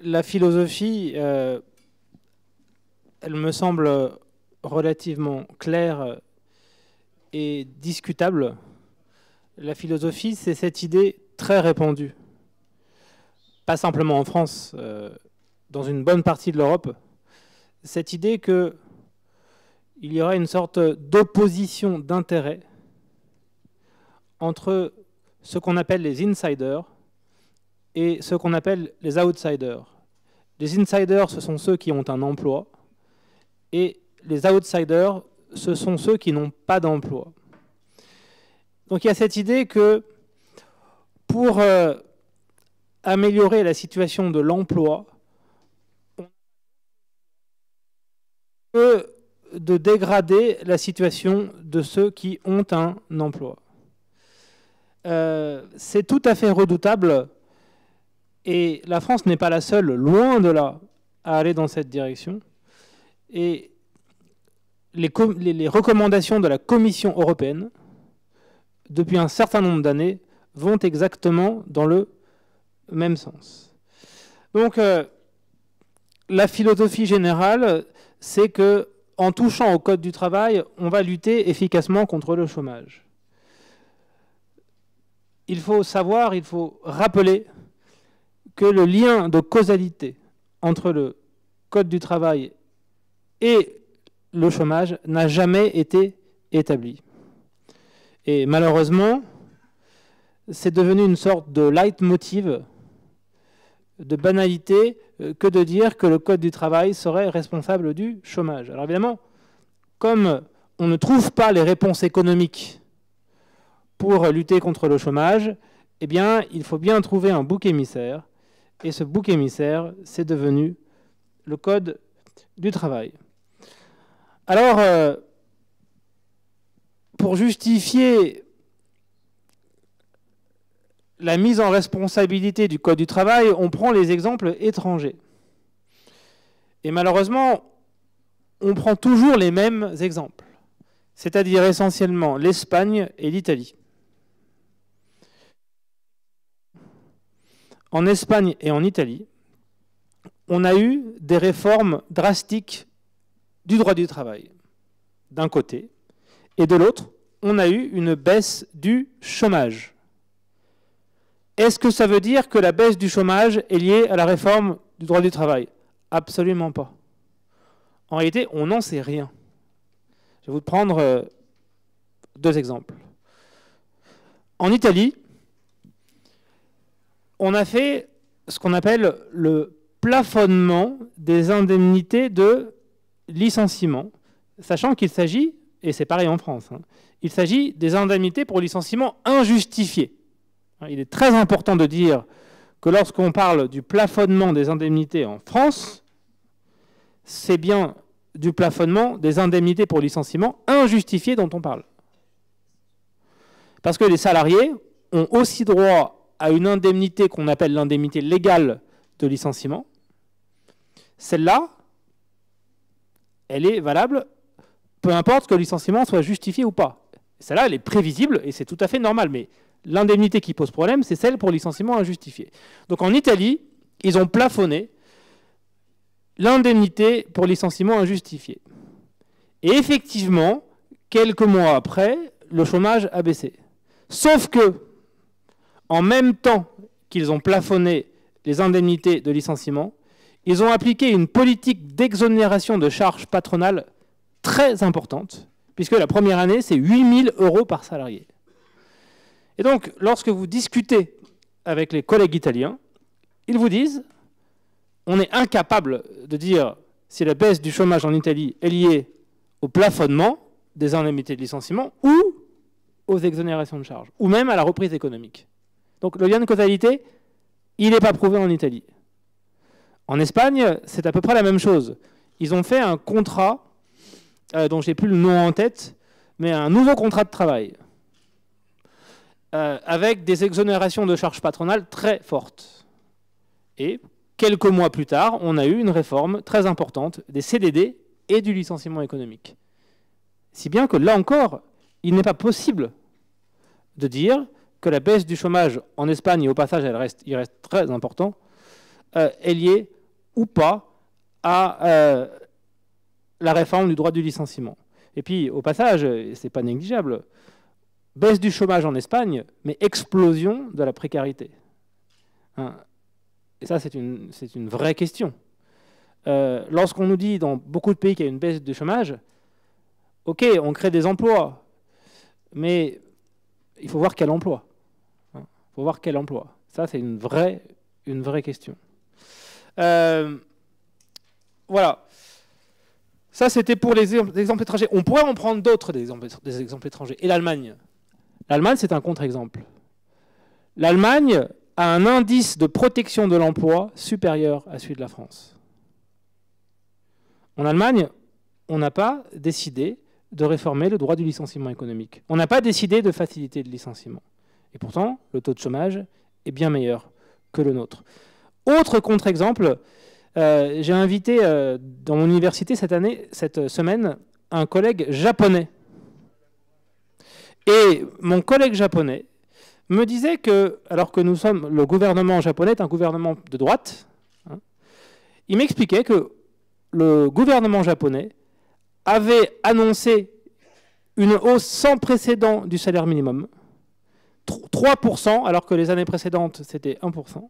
la philosophie, elle me semble relativement claire et discutable. La philosophie, c'est cette idée très répandue, pas simplement en France, dans une bonne partie de l'Europe, cette idée qu'il y aurait une sorte d'opposition d'intérêts entre ce qu'on appelle les insiders et ce qu'on appelle les outsiders. Les insiders, ce sont ceux qui ont un emploi, et les outsiders, ce sont ceux qui n'ont pas d'emploi. Donc il y a cette idée que pour améliorer la situation de l'emploi, on peut de dégrader la situation de ceux qui ont un emploi. C'est tout à fait redoutable, et la France n'est pas la seule, loin de là, à aller dans cette direction. Et les recommandations de la Commission européenne, depuis un certain nombre d'années, vont exactement dans le même sens. Donc, la philosophie générale, c'est que, en touchant au Code du travail, on va lutter efficacement contre le chômage. Il faut savoir, il faut rappeler que le lien de causalité entre le Code du travail et le chômage n'a jamais été établi. Et malheureusement, c'est devenu une sorte de leitmotiv, de banalité, que de dire que le Code du travail serait responsable du chômage. Alors évidemment, comme on ne trouve pas les réponses économiques pour lutter contre le chômage, eh bien, il faut bien trouver un bouc émissaire. Et ce bouc émissaire, c'est devenu le Code du travail. Alors, pour justifier la mise en responsabilité du Code du travail, on prend les exemples étrangers. Et malheureusement, on prend toujours les mêmes exemples, c'est-à-dire essentiellement l'Espagne et l'Italie. En Espagne et en Italie, on a eu des réformes drastiques du droit du travail, d'un côté, et de l'autre, on a eu une baisse du chômage. Est-ce que ça veut dire que la baisse du chômage est liée à la réforme du droit du travail? Absolument pas. En réalité, on n'en sait rien. Je vais vous prendre deux exemples. En Italie, on a fait ce qu'on appelle le plafonnement des indemnités de licenciement, sachant qu'il s'agit, et c'est pareil en France, il s'agit des indemnités pour licenciement injustifié. Il est très important de dire que lorsqu'on parle du plafonnement des indemnités en France, c'est bien du plafonnement des indemnités pour licenciement injustifié dont on parle. Parce que les salariés ont aussi droit à une indemnité qu'on appelle l'indemnité légale de licenciement. Celle-là, elle est valable, peu importe que le licenciement soit justifié ou pas. Celle-là, elle est prévisible et c'est tout à fait normal. Mais l'indemnité qui pose problème, c'est celle pour licenciement injustifié. Donc en Italie, ils ont plafonné l'indemnité pour licenciement injustifié. Et effectivement, quelques mois après, le chômage a baissé. Sauf que, en même temps qu'ils ont plafonné les indemnités de licenciement, ils ont appliqué une politique d'exonération de charges patronales très importante, puisque la première année, c'est 8 000 € par salarié. Et donc, lorsque vous discutez avec les collègues italiens, ils vous disent on est incapable de dire si la baisse du chômage en Italie est liée au plafonnement des indemnités de licenciement ou aux exonérations de charges, ou même à la reprise économique. Donc le lien de causalité, il n'est pas prouvé en Italie. En Espagne, c'est à peu près la même chose. Ils ont fait un contrat, dont je n'ai plus le nom en tête, mais un nouveau contrat de travail, avec des exonérations de charges patronales très fortes. Et quelques mois plus tard, on a eu une réforme très importante des CDD et du licenciement économique. Si bien que là encore, il n'est pas possible de dire que la baisse du chômage en Espagne, et au passage il reste très important, est liée ou pas à la réforme du droit du licenciement. Et puis, au passage, ce n'est pas négligeable, baisse du chômage en Espagne, mais explosion de la précarité. Hein. Et ça, c'est une vraie question. Lorsqu'on nous dit dans beaucoup de pays qu'il y a une baisse du chômage, ok, on crée des emplois, mais il faut voir quel emploi. Il faut voir quel emploi. Ça, c'est une vraie question. Voilà. Ça, c'était pour les exemples étrangers. On pourrait en prendre d'autres, des exemples étrangers. Et l'Allemagne. L'Allemagne, c'est un contre-exemple. L'Allemagne a un indice de protection de l'emploi supérieur à celui de la France. En Allemagne, on n'a pas décidé de réformer le droit du licenciement économique. On n'a pas décidé de faciliter le licenciement. Et pourtant, le taux de chômage est bien meilleur que le nôtre. Autre contre-exemple, j'ai invité dans mon université cette semaine, un collègue japonais. Et mon collègue japonais me disait que, alors que le gouvernement japonais est un gouvernement de droite, hein, il m'expliquait que le gouvernement japonais avait annoncé une hausse sans précédent du salaire minimum, 3%, alors que les années précédentes, c'était 1%.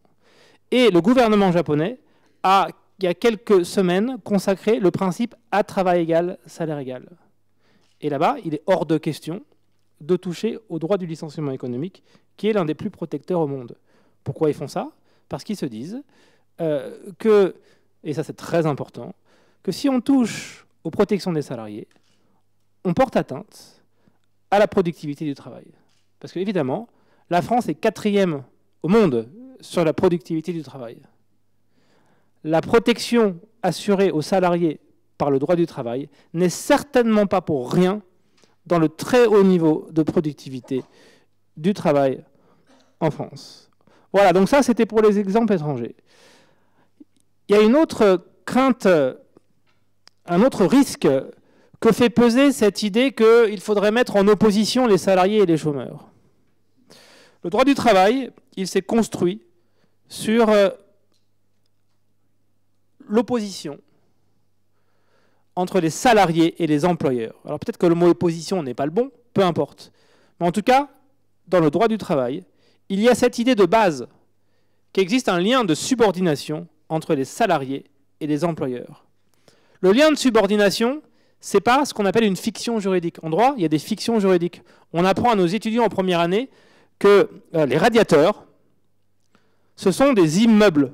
Et le gouvernement japonais a, il y a quelques semaines, consacré le principe à travail égal, salaire égal. Et là-bas, il est hors de question de toucher au droit du licenciement économique, qui est l'un des plus protecteurs au monde. Pourquoi ils font ça? Parce qu'ils se disent que, et ça c'est très important, que si on touche aux protections des salariés, on porte atteinte à la productivité du travail. Parce qu'évidemment, la France est 4e au monde sur la productivité du travail. La protection assurée aux salariés par le droit du travail n'est certainement pas pour rien dans le très haut niveau de productivité du travail en France. Voilà, donc ça c'était pour les exemples étrangers. Il y a une autre crainte, un autre risque que fait peser cette idée qu'il faudrait mettre en opposition les salariés et les chômeurs. Le droit du travail, il s'est construit sur l'opposition entre les salariés et les employeurs. Alors peut-être que le mot opposition n'est pas le bon, peu importe. Mais en tout cas, dans le droit du travail, il y a cette idée de base qu'il existe un lien de subordination entre les salariés et les employeurs. Le lien de subordination, ce n'est pas ce qu'on appelle une fiction juridique. En droit, il y a des fictions juridiques. On apprend à nos étudiants en première année que les radiateurs, ce sont des immeubles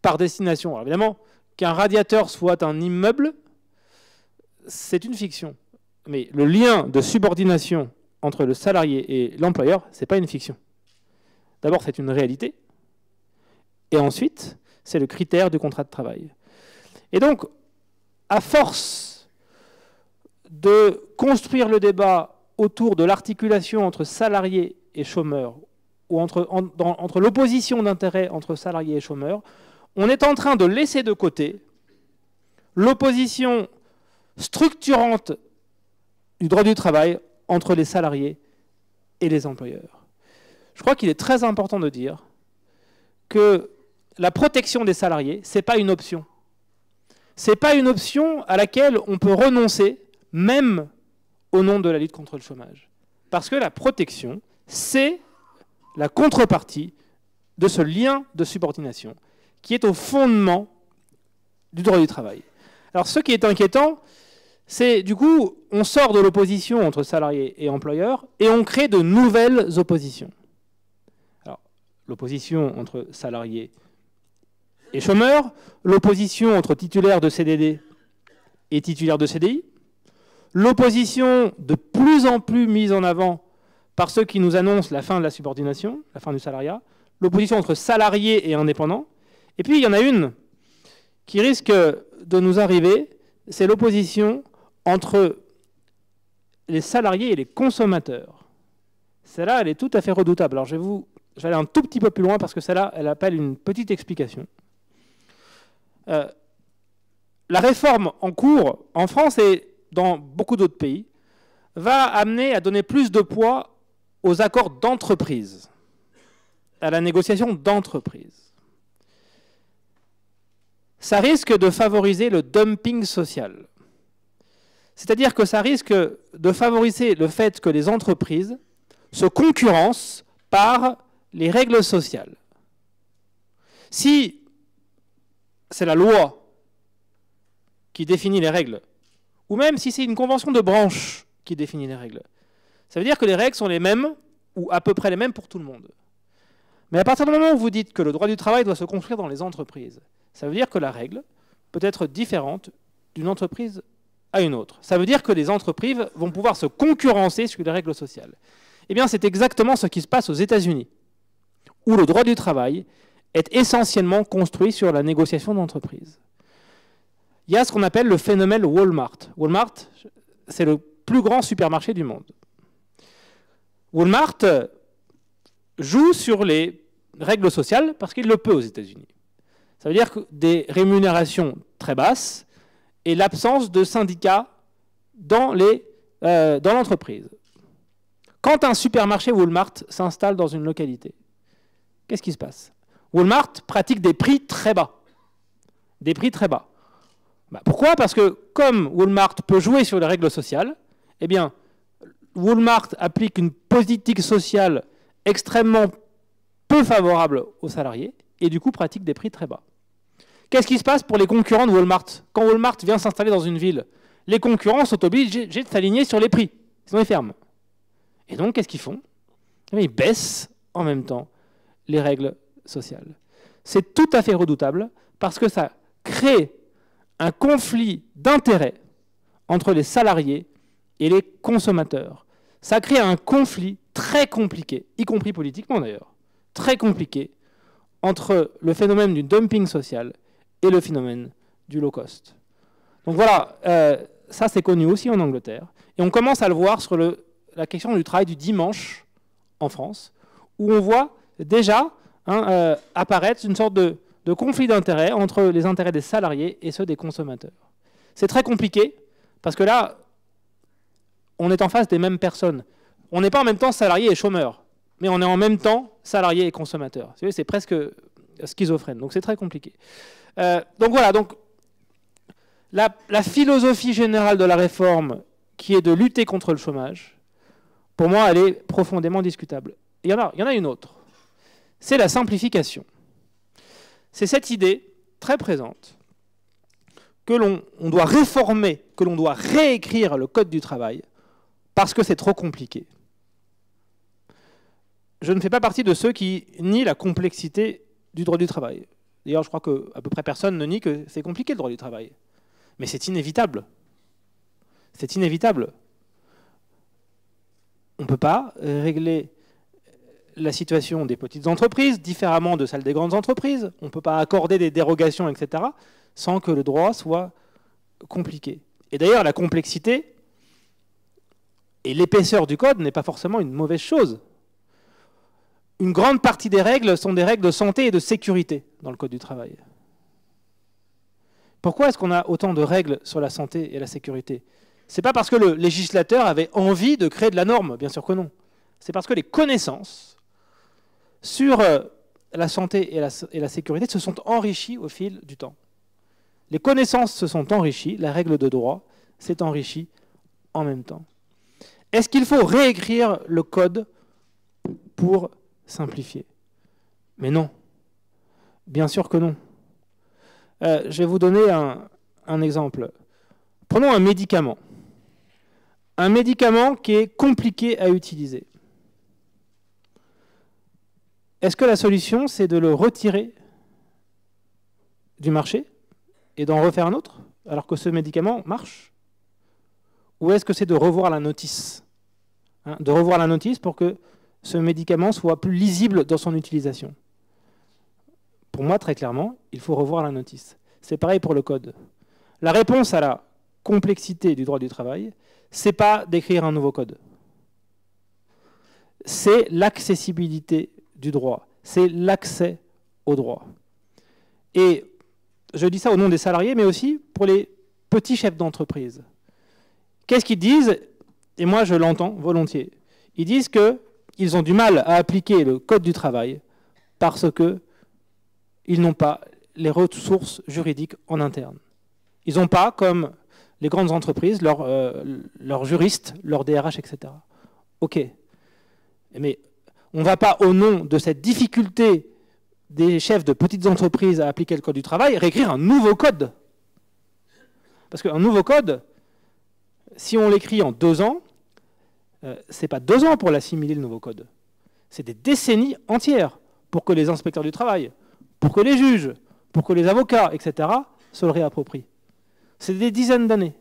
par destination. Alors évidemment, qu'un radiateur soit un immeuble, c'est une fiction. Mais le lien de subordination entre le salarié et l'employeur, ce n'est pas une fiction. D'abord, c'est une réalité. Et ensuite, c'est le critère du contrat de travail. Et donc, à force de construire le débat autour de l'articulation entre salariés et chômeurs, ou entre l'opposition d'intérêts entre salariés et chômeurs, on est en train de laisser de côté l'opposition structurante du droit du travail entre les salariés et les employeurs. Je crois qu'il est très important de dire que la protection des salariés, ce n'est pas une option. Ce n'est pas une option à laquelle on peut renoncer, même au nom de la lutte contre le chômage. Parce que la protection, c'est la contrepartie de ce lien de subordination qui est au fondement du droit du travail. Alors ce qui est inquiétant, c'est du coup, on sort de l'opposition entre salariés et employeurs et on crée de nouvelles oppositions. Alors, l'opposition entre salariés et chômeurs, l'opposition entre titulaires de CDD et titulaires de CDI, l'opposition de plus en plus mise en avant par ceux qui nous annoncent la fin de la subordination, la fin du salariat, l'opposition entre salariés et indépendants. Et puis, il y en a une qui risque de nous arriver, c'est l'opposition entre les salariés et les consommateurs. Celle-là, elle est tout à fait redoutable. Alors, je vais aller un tout petit peu plus loin parce que celle-là, elle appelle une petite explication. La réforme en cours, en France et dans beaucoup d'autres pays, va amener à donner plus de poids aux accords d'entreprise, à la négociation d'entreprise. ça risque de favoriser le dumping social. C'est-à-dire que ça risque de favoriser le fait que les entreprises se concurrencent par les règles sociales. Si c'est la loi qui définit les règles, ou même si c'est une convention de branche qui définit les règles, ça veut dire que les règles sont les mêmes, ou à peu près les mêmes pour tout le monde. Mais à partir du moment où vous dites que le droit du travail doit se construire dans les entreprises, ça veut dire que la règle peut être différente d'une entreprise à une autre. Ça veut dire que les entreprises vont pouvoir se concurrencer sur les règles sociales. Eh bien, c'est exactement ce qui se passe aux États-Unis, où le droit du travail est essentiellement construit sur la négociation d'entreprise. Il y a ce qu'on appelle le phénomène Walmart. Walmart, c'est le plus grand supermarché du monde. Walmart joue sur les règles sociales parce qu'il le peut aux États-Unis. Ça veut dire que des rémunérations très basses et l'absence de syndicats dans l'entreprise. Quand un supermarché Walmart s'installe dans une localité, qu'est-ce qui se passe? Walmart pratique des prix très bas. Des prix très bas. Pourquoi? Parce que comme Walmart peut jouer sur les règles sociales, eh bien, Walmart applique une politique sociale extrêmement peu favorable aux salariés et du coup pratique des prix très bas. Qu'est-ce qui se passe pour les concurrents de Walmart? Quand Walmart vient s'installer dans une ville, les concurrents sont obligés de s'aligner sur les prix, sinon ils ferment. Et donc, qu'est-ce qu'ils font? Ils baissent en même temps les règles sociales. C'est tout à fait redoutable parce que ça crée un conflit d'intérêts entre les salariés et les consommateurs. Ça crée un conflit très compliqué, y compris politiquement d'ailleurs, très compliqué, entre le phénomène du dumping social et le phénomène du low cost. Donc voilà, ça c'est connu aussi en Angleterre. Et on commence à le voir sur la question du travail du dimanche en France, où on voit déjà apparaître une sorte de conflit d'intérêts entre les intérêts des salariés et ceux des consommateurs. C'est très compliqué, parce que là, on est en face des mêmes personnes. On n'est pas en même temps salarié et chômeur, mais on est en même temps salarié et consommateur. C'est presque schizophrène, donc c'est très compliqué. Donc voilà, donc, la philosophie générale de la réforme, qui est de lutter contre le chômage, pour moi, elle est profondément discutable. Il y en a une autre. C'est la simplification. C'est cette idée très présente que l'on doit réformer, que l'on doit réécrire le Code du travail parce que c'est trop compliqué. Je ne fais pas partie de ceux qui nient la complexité du droit du travail. D'ailleurs, je crois qu'à peu près personne ne nie que c'est compliqué le droit du travail. Mais c'est inévitable. C'est inévitable. On ne peut pas régler la situation des petites entreprises différemment de celle des grandes entreprises. On ne peut pas accorder des dérogations, etc., sans que le droit soit compliqué. Et d'ailleurs, la complexité et l'épaisseur du code n'est pas forcément une mauvaise chose. Une grande partie des règles sont des règles de santé et de sécurité dans le Code du travail. Pourquoi est-ce qu'on a autant de règles sur la santé et la sécurité? C'est pas parce que le législateur avait envie de créer de la norme, bien sûr que non. C'est parce que les connaissances sur la santé et la sécurité se sont enrichies au fil du temps. Les connaissances se sont enrichies, la règle de droit s'est enrichie en même temps. Est-ce qu'il faut réécrire le code pour simplifier? Mais non. Bien sûr que non. Je vais vous donner un exemple. Prenons un médicament. Un médicament qui est compliqué à utiliser. Est-ce que la solution, c'est de le retirer du marché et d'en refaire un autre, alors que ce médicament marche? Ou est-ce que c'est de revoir la notice? De revoir la notice pour que ce médicament soit plus lisible dans son utilisation. Pour moi, très clairement, il faut revoir la notice. C'est pareil pour le code. La réponse à la complexité du droit du travail, c'est pas d'écrire un nouveau code. C'est l'accessibilité du droit. C'est l'accès au droit. Et je dis ça au nom des salariés, mais aussi pour les petits chefs d'entreprise. Qu'est-ce qu'ils disent? Et moi, je l'entends volontiers. Ils disent qu'ils ont du mal à appliquer le Code du travail parce qu'ils n'ont pas les ressources juridiques en interne. Ils n'ont pas, comme les grandes entreprises, leurs juristes, leurs DRH, etc. OK. Mais on ne va pas, au nom de cette difficulté des chefs de petites entreprises à appliquer le code du travail, réécrire un nouveau code. Parce qu'un nouveau code, si on l'écrit en 2 ans, ce n'est pas 2 ans pour l'assimiler, le nouveau code. C'est des décennies entières pour que les inspecteurs du travail, pour que les juges, pour que les avocats, etc., se le réapproprient. C'est des dizaines d'années.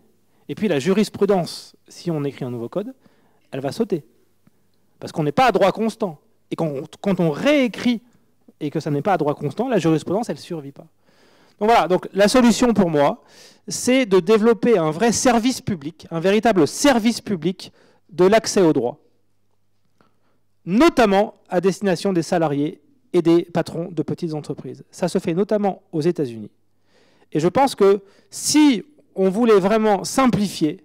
Et puis la jurisprudence, si on écrit un nouveau code, elle va sauter. Parce qu'on n'est pas à droit constant. Et quand on réécrit et que ça n'est pas à droit constant, la jurisprudence, elle ne survit pas. Donc voilà, donc la solution pour moi, c'est de développer un vrai service public, un véritable service public de l'accès au droit, notamment à destination des salariés et des patrons de petites entreprises. Ça se fait notamment aux États-Unis. Et je pense que si on voulait vraiment simplifier,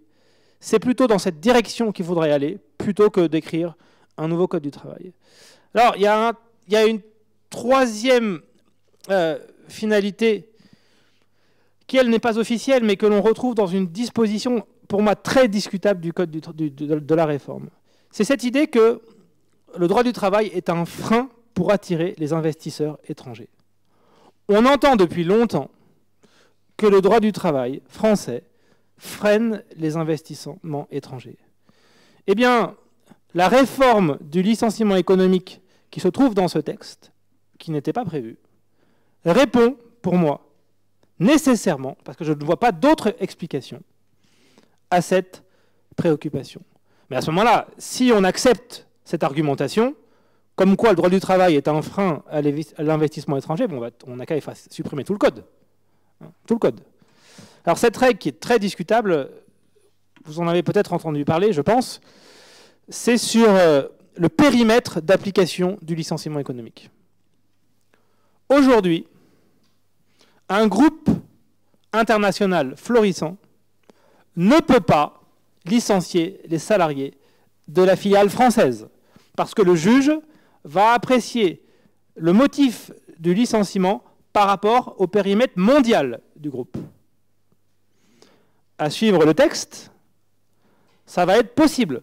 c'est plutôt dans cette direction qu'il faudrait aller, plutôt que d'écrire un nouveau code du travail. Alors, il y a une troisième finalité qui, elle, n'est pas officielle, mais que l'on retrouve dans une disposition, pour moi, très discutable du code de la réforme. C'est cette idée que le droit du travail est un frein pour attirer les investisseurs étrangers. On entend depuis longtemps que le droit du travail français freine les investissements étrangers. Eh bien, la réforme du licenciement économique qui se trouve dans ce texte, qui n'était pas prévu, répond, pour moi, nécessairement, parce que je ne vois pas d'autre explication, à cette préoccupation. Mais à ce moment-là, si on accepte cette argumentation, comme quoi le droit du travail est un frein à l'investissement étranger, bon, on n'a qu'à supprimer tout le code. Tout le code. Alors cette règle qui est très discutable, vous en avez peut-être entendu parler, je pense, c'est sur le périmètre d'application du licenciement économique. Aujourd'hui, un groupe international florissant ne peut pas licencier les salariés de la filiale française, parce que le juge va apprécier le motif du licenciement par rapport au périmètre mondial du groupe. À suivre le texte, ça va être possible,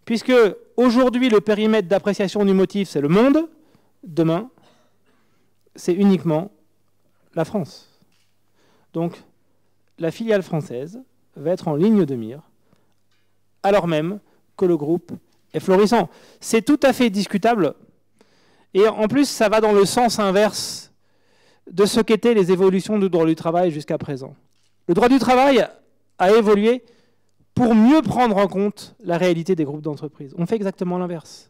puisque aujourd'hui le périmètre d'appréciation du motif c'est le monde, demain c'est uniquement la France. Donc la filiale française va être en ligne de mire, alors même que le groupe est florissant. C'est tout à fait discutable, et en plus ça va dans le sens inverse de ce qu'étaient les évolutions du droit du travail jusqu'à présent. Le droit du travail a évolué pour mieux prendre en compte la réalité des groupes d'entreprises. On fait exactement l'inverse.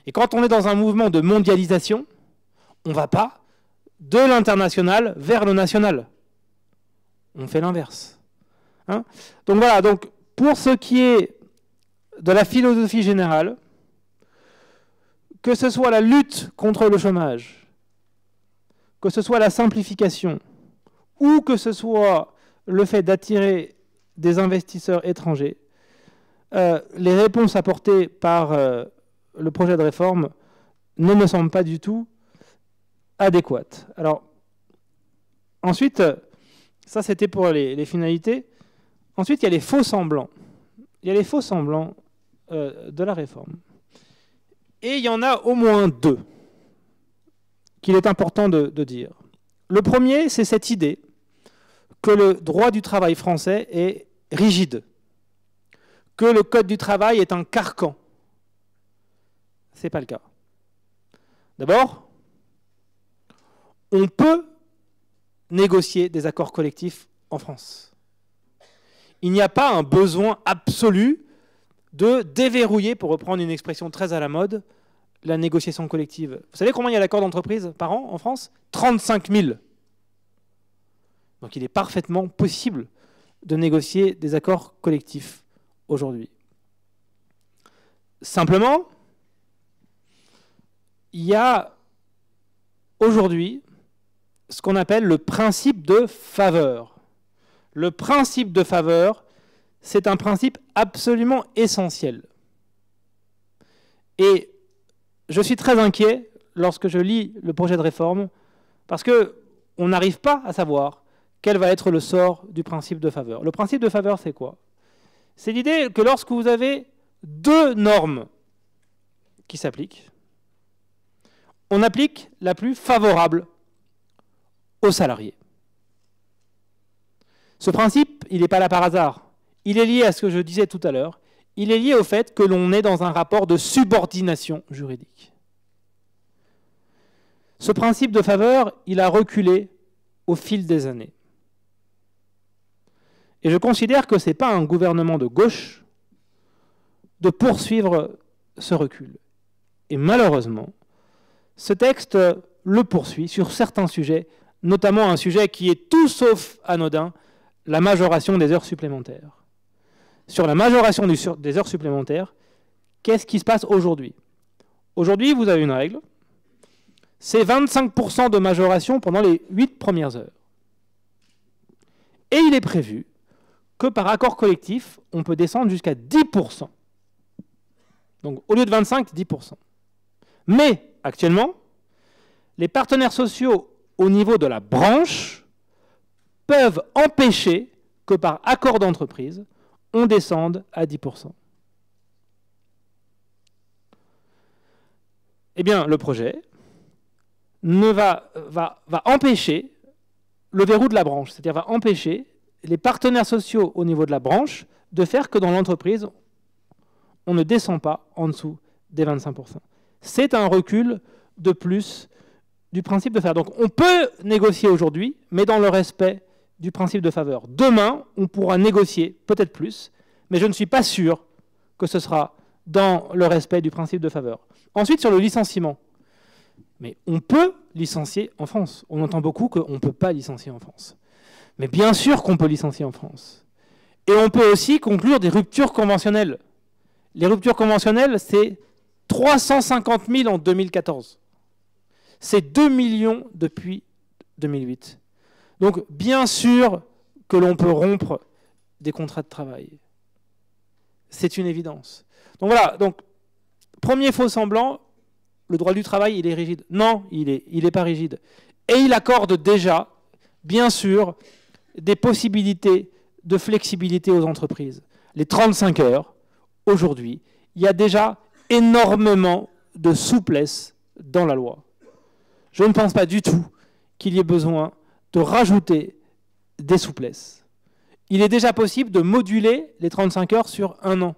Et quand on est dans un mouvement de mondialisation, on ne va pas de l'international vers le national. On fait l'inverse. Hein? Donc voilà, donc, pour ce qui est de la philosophie générale, que ce soit la lutte contre le chômage, que ce soit la simplification, ou que ce soit le fait d'attirer des investisseurs étrangers, les réponses apportées par le projet de réforme ne me semblent pas du tout adéquates. Alors, ensuite, ça c'était pour les finalités. Ensuite, il y a les faux semblants. Il y a les faux semblants de la réforme. Et il y en a au moins 2 qu'il est important de dire. Le premier, c'est cette idée que le droit du travail français est rigide, que le code du travail est un carcan. Ce n'est pas le cas. D'abord, on peut négocier des accords collectifs en France. Il n'y a pas un besoin absolu de déverrouiller, pour reprendre une expression très à la mode, la négociation collective. Vous savez combien il y a d'accords d'entreprise par an en France? 35 000. Donc il est parfaitement possible de négocier des accords collectifs aujourd'hui. Simplement, il y a aujourd'hui ce qu'on appelle le principe de faveur. Le principe de faveur, c'est un principe absolument essentiel. Et je suis très inquiet lorsque je lis le projet de réforme, parce que on n'arrive pas à savoir quel va être le sort du principe de faveur. Le principe de faveur, c'est quoi? C'est l'idée que lorsque vous avez deux normes qui s'appliquent, on applique la plus favorable aux salariés. Ce principe, il n'est pas là par hasard. Il est lié à ce que je disais tout à l'heure. Il est lié au fait que l'on est dans un rapport de subordination juridique. Ce principe de faveur, il a reculé au fil des années. Et je considère que ce n'est pas un gouvernement de gauche de poursuivre ce recul. Et malheureusement, ce texte le poursuit sur certains sujets, notamment un sujet qui est tout sauf anodin, la majoration des heures supplémentaires. Sur la majoration des heures supplémentaires, qu'est-ce qui se passe aujourd'hui? Aujourd'hui, vous avez une règle, c'est 25% de majoration pendant les 8 premières heures. Et il est prévu que par accord collectif, on peut descendre jusqu'à 10%. Donc au lieu de 25, 10%. Mais actuellement, les partenaires sociaux au niveau de la branche peuvent empêcher que par accord d'entreprise, on descende à 10%. Eh bien, le projet va empêcher le verrou de la branche, c'est-à-dire va empêcher les partenaires sociaux au niveau de la branche de faire que dans l'entreprise, on ne descend pas en dessous des 25%. C'est un recul de plus du principe de faveur. Donc on peut négocier aujourd'hui, mais dans le respect du principe de faveur. Demain, on pourra négocier peut-être plus, mais je ne suis pas sûr que ce sera dans le respect du principe de faveur. Ensuite, sur le licenciement. Mais on peut licencier en France. On entend beaucoup qu'on ne peut pas licencier en France. Mais bien sûr qu'on peut licencier en France. Et on peut aussi conclure des ruptures conventionnelles. Les ruptures conventionnelles, c'est 350 000 en 2014. C'est 2 millions depuis 2008. Donc, bien sûr que l'on peut rompre des contrats de travail. C'est une évidence. Donc voilà, donc, premier faux semblant, le droit du travail, il est rigide. Non, il est pas rigide. Et il accorde déjà, bien sûr, des possibilités de flexibilité aux entreprises. Les 35 heures, aujourd'hui, il y a déjà énormément de souplesse dans la loi. Je ne pense pas du tout qu'il y ait besoin de rajouter des souplesses. Il est déjà possible de moduler les 35 heures sur 1 an.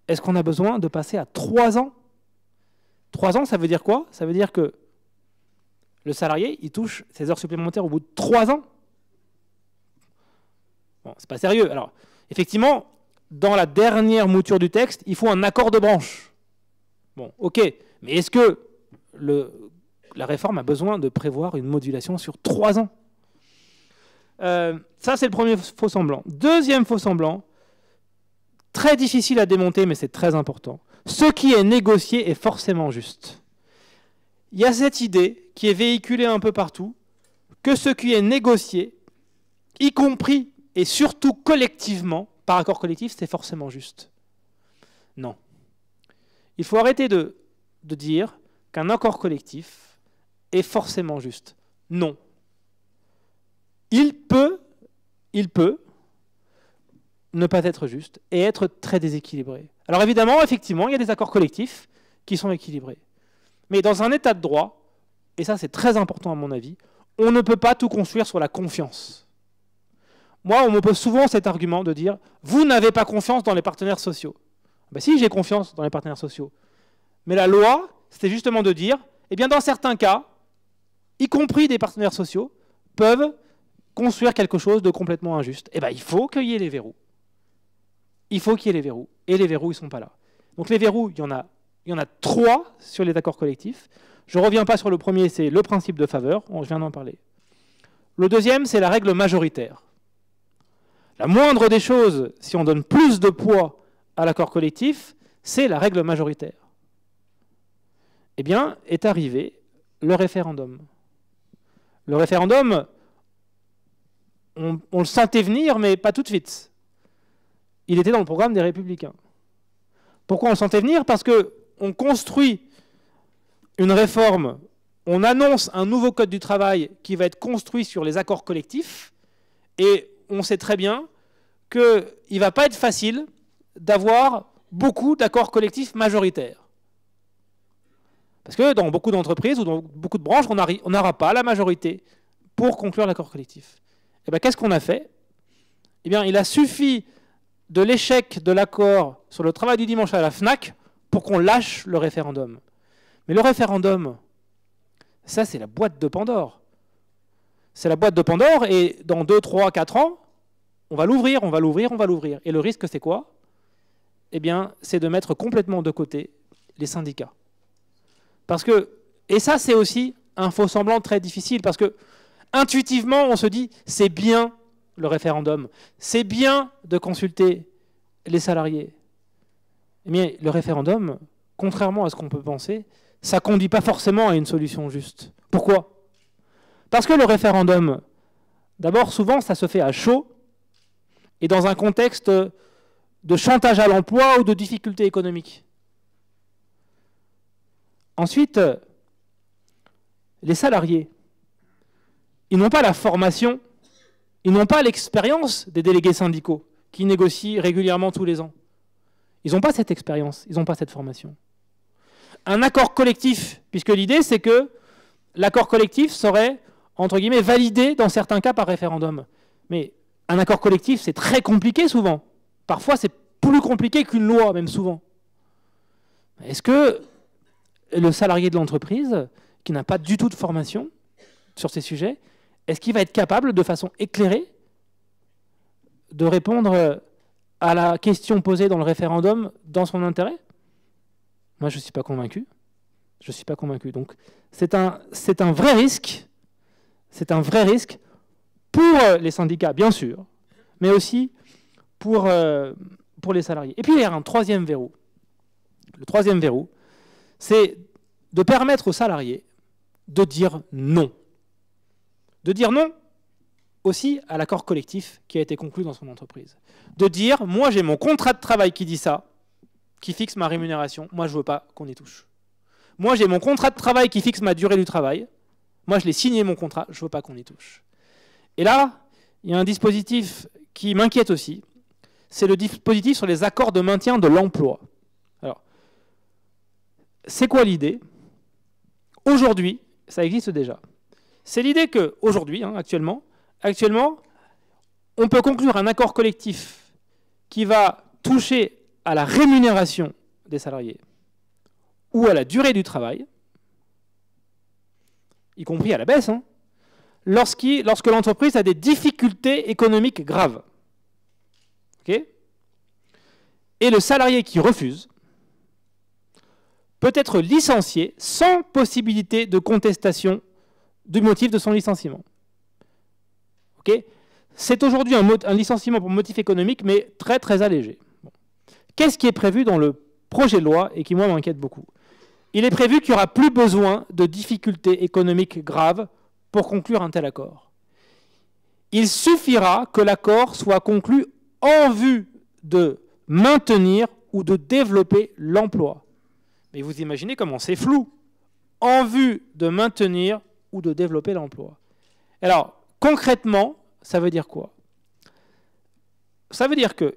Est-ce qu'on a besoin de passer à 3 ans? 3 ans, ça veut dire quoi? Ça veut dire que le salarié, il touche ses heures supplémentaires au bout de 3 ans. Bon, c'est pas sérieux. Alors, effectivement, dans la dernière mouture du texte, il faut un accord de branche. Bon, ok. Mais est-ce que la réforme a besoin de prévoir une modulation sur 3 ans? Ça, c'est le premier faux semblant. Deuxième faux semblant, très difficile à démonter, mais c'est très important. Ce qui est négocié est forcément juste. Il y a cette idée qui est véhiculée un peu partout, que ce qui est négocié, y compris et surtout collectivement, par accord collectif, c'est forcément juste. Non. Il faut arrêter de dire qu'un accord collectif est forcément juste. Non. Il peut ne pas être juste et être très déséquilibré. Alors évidemment, effectivement, il y a des accords collectifs qui sont équilibrés. Mais dans un état de droit, et ça c'est très important à mon avis, on ne peut pas tout construire sur la confiance. Moi, on me pose souvent cet argument de dire « vous n'avez pas confiance dans les partenaires sociaux ». Ben si, j'ai confiance dans les partenaires sociaux. Mais la loi, c'était justement de dire, eh bien dans certains cas, y compris des partenaires sociaux, peuvent construire quelque chose de complètement injuste. Eh bien il faut qu'il y ait les verrous. Il faut qu'il y ait les verrous. Et les verrous, ils ne sont pas là. Donc les verrous, il y en a 3 sur les accords collectifs. Je ne reviens pas sur le premier, c'est le principe de faveur. Je viens d'en parler. Le deuxième, c'est la règle majoritaire. La moindre des choses, si on donne plus de poids à l'accord collectif, c'est la règle majoritaire. Eh bien, est arrivé le référendum. Le référendum, on le sentait venir, mais pas tout de suite. Il était dans le programme des Républicains. Pourquoi on le sentait venir? Parce qu'on construit une réforme, on annonce un nouveau code du travail qui va être construit sur les accords collectifs, et on sait très bien qu'il ne va pas être facile d'avoir beaucoup d'accords collectifs majoritaires. Parce que dans beaucoup d'entreprises ou dans beaucoup de branches, on n'aura pas la majorité pour conclure l'accord collectif. Et bien, qu'est-ce qu'on a fait? Eh bien, il a suffi de l'échec de l'accord sur le travail du dimanche à la FNAC pour qu'on lâche le référendum. Mais le référendum, ça, c'est la boîte de Pandore. C'est la boîte de Pandore, et dans 2, 3, 4 ans, on va l'ouvrir, on va l'ouvrir, on va l'ouvrir. Et le risque, c'est quoi? Eh bien, c'est de mettre complètement de côté les syndicats. Parce que, et ça, c'est aussi un faux semblant très difficile, parce que intuitivement, on se dit, c'est bien le référendum, c'est bien de consulter les salariés. Eh bien, le référendum, contrairement à ce qu'on peut penser, ça ne conduit pas forcément à une solution juste. Pourquoi? Parce que le référendum, d'abord, souvent, ça se fait à chaud et dans un contexte de chantage à l'emploi ou de difficultés économiques. Ensuite, les salariés, ils n'ont pas la formation, ils n'ont pas l'expérience des délégués syndicaux qui négocient régulièrement tous les ans. Ils n'ont pas cette expérience, ils n'ont pas cette formation. Un accord collectif, puisque l'idée c'est que l'accord collectif serait, entre guillemets, validé dans certains cas par référendum. Mais un accord collectif, c'est très compliqué souvent. Parfois, c'est plus compliqué qu'une loi, même souvent. Est-ce que le salarié de l'entreprise, qui n'a pas du tout de formation sur ces sujets, est-ce qu'il va être capable, de façon éclairée, de répondre à la question posée dans le référendum dans son intérêt? Moi, je ne suis pas convaincu. Je ne suis pas convaincu. Donc, c'est un vrai risque. C'est un vrai risque pour les syndicats, bien sûr, mais aussi pour les salariés. Et puis, il y a un troisième verrou. Le troisième verrou, c'est de permettre aux salariés de dire non. De dire non aussi à l'accord collectif qui a été conclu dans son entreprise. De dire, moi j'ai mon contrat de travail qui dit ça, qui fixe ma rémunération, moi je ne veux pas qu'on y touche. Moi j'ai mon contrat de travail qui fixe ma durée du travail, moi je l'ai signé mon contrat, je ne veux pas qu'on y touche. Et là, il y a un dispositif qui m'inquiète aussi, c'est le dispositif sur les accords de maintien de l'emploi. Alors, c'est quoi l'idée? Aujourd'hui, ça existe déjà. C'est l'idée qu'aujourd'hui, actuellement, on peut conclure un accord collectif qui va toucher à la rémunération des salariés ou à la durée du travail, y compris à la baisse, lorsque l'entreprise a des difficultés économiques graves. Okay? Et le salarié qui refuse peut être licencié sans possibilité de contestation du motif de son licenciement. Okay? C'est aujourd'hui un licenciement pour motif économique, mais très très allégé. Bon. Qu'est-ce qui est prévu dans le projet de loi et qui, moi, m'inquiète beaucoup? Il est prévu qu'il n'y aura plus besoin de difficultés économiques graves pour conclure un tel accord. Il suffira que l'accord soit conclu en vue de maintenir ou de développer l'emploi. Mais vous imaginez comment c'est flou. En vue de maintenir ou de développer l'emploi. Alors, concrètement, ça veut dire quoi? Ça veut dire que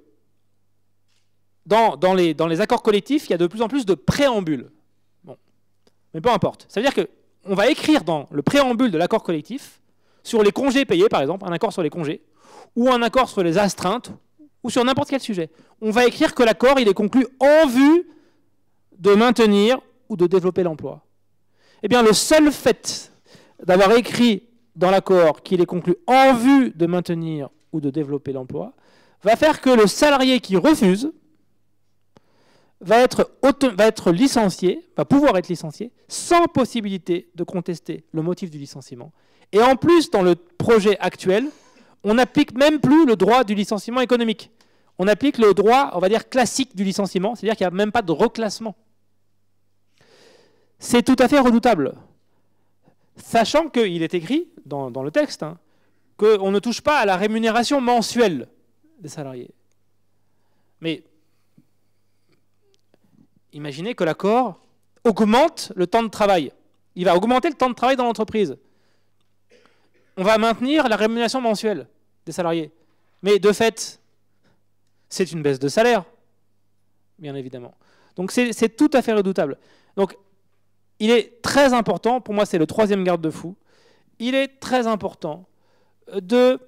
dans les accords collectifs, il y a de plus en plus de préambules. Bon. Mais peu importe. Ça veut dire qu'on va écrire dans le préambule de l'accord collectif, sur les congés payés, par exemple, un accord sur les congés, ou un accord sur les astreintes, ou sur n'importe quel sujet. On va écrire que l'accord il est conclu en vue de maintenir ou de développer l'emploi. Eh bien, le seul fait d'avoir écrit dans l'accord qu'il est conclu en vue de maintenir ou de développer l'emploi va faire que le salarié qui refuse va être licencié, va pouvoir être licencié sans possibilité de contester le motif du licenciement. Et en plus, dans le projet actuel, on n'applique même plus le droit du licenciement économique. On applique le droit, on va dire, classique du licenciement, c'est-à-dire qu'il n'y a même pas de reclassement. C'est tout à fait redoutable. Sachant qu'il est écrit dans le texte qu'on ne touche pas à la rémunération mensuelle des salariés. Mais imaginez que l'accord augmente le temps de travail. Il va augmenter le temps de travail dans l'entreprise. On va maintenir la rémunération mensuelle des salariés. Mais de fait, c'est une baisse de salaire, bien évidemment. Donc c'est tout à fait redoutable. Donc il est très important, pour moi c'est le troisième garde-fou, il est très important de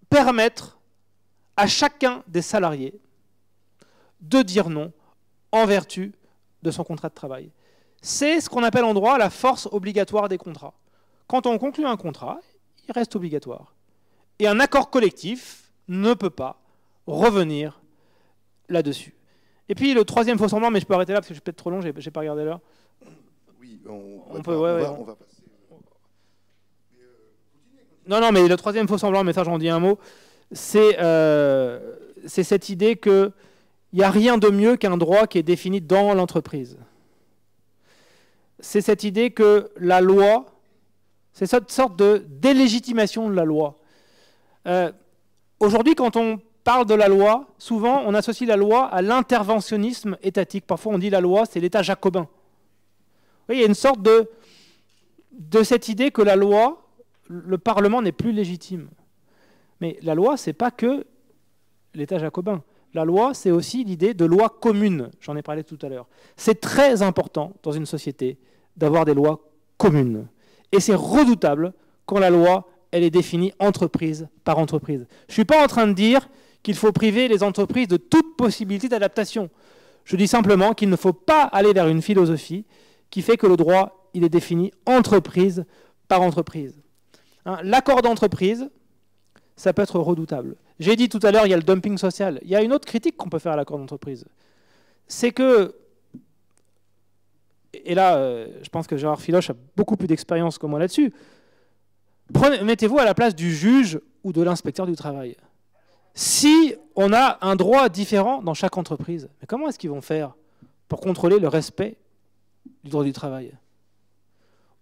permettre à chacun des salariés de dire non en vertu de son contrat de travail. C'est ce qu'on appelle en droit la force obligatoire des contrats. Quand on conclut un contrat, il reste obligatoire. Et un accord collectif ne peut pas revenir là-dessus. Et puis le troisième faux semblant, mais je peux arrêter là parce que je suis peut-être trop long, j'ai pas regardé l'heure. Oui, on va passer. Non, mais le troisième faux semblant, mais ça j'en dis un mot, c'est cette idée qu'il n'y a rien de mieux qu'un droit qui est défini dans l'entreprise. C'est cette idée que la loi, c'est cette sorte de délégitimation de la loi. Aujourd'hui, quand on parle de la loi, souvent on associe la loi à l'interventionnisme étatique. Parfois on dit la loi, c'est l'État jacobin. Oui, il y a une sorte de cette idée que la loi, le Parlement n'est plus légitime. Mais la loi, ce n'est pas que l'État jacobin. La loi, c'est aussi l'idée de loi commune. J'en ai parlé tout à l'heure. C'est très important dans une société d'avoir des lois communes. Et c'est redoutable quand la loi, elle est définie entreprise par entreprise. Je ne suis pas en train de dire qu'il faut priver les entreprises de toute possibilité d'adaptation. Je dis simplement qu'il ne faut pas aller vers une philosophie qui fait que le droit, il est défini entreprise par entreprise. Hein, l'accord d'entreprise, ça peut être redoutable. J'ai dit tout à l'heure, il y a le dumping social. Il y a une autre critique qu'on peut faire à l'accord d'entreprise. C'est que, et là, je pense que Gérard Filoche a beaucoup plus d'expérience que moi là-dessus, mettez-vous à la place du juge ou de l'inspecteur du travail. Si on a un droit différent dans chaque entreprise, mais comment est-ce qu'ils vont faire pour contrôler le respect du droit du travail?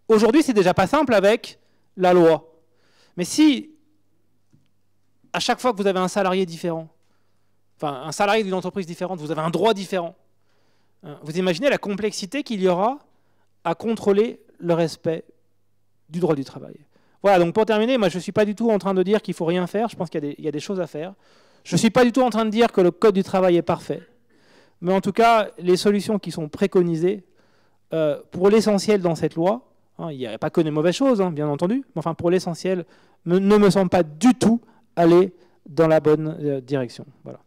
Aujourd'hui, c'est déjà pas simple avec la loi. Mais si à chaque fois que vous avez un salarié différent, enfin un salarié d'une entreprise différente, vous avez un droit différent, vous imaginez la complexité qu'il y aura à contrôler le respect du droit du travail. Voilà, donc pour terminer, moi je ne suis pas du tout en train de dire qu'il ne faut rien faire, je pense qu'il y a des choses à faire. Je ne suis pas du tout en train de dire que le Code du travail est parfait. Mais en tout cas, les solutions qui sont préconisées, pour l'essentiel dans cette loi, hein, il n'y a pas que des mauvaises choses, hein, bien entendu, mais enfin pour l'essentiel, ne me semblent pas du tout aller dans la bonne direction. Voilà.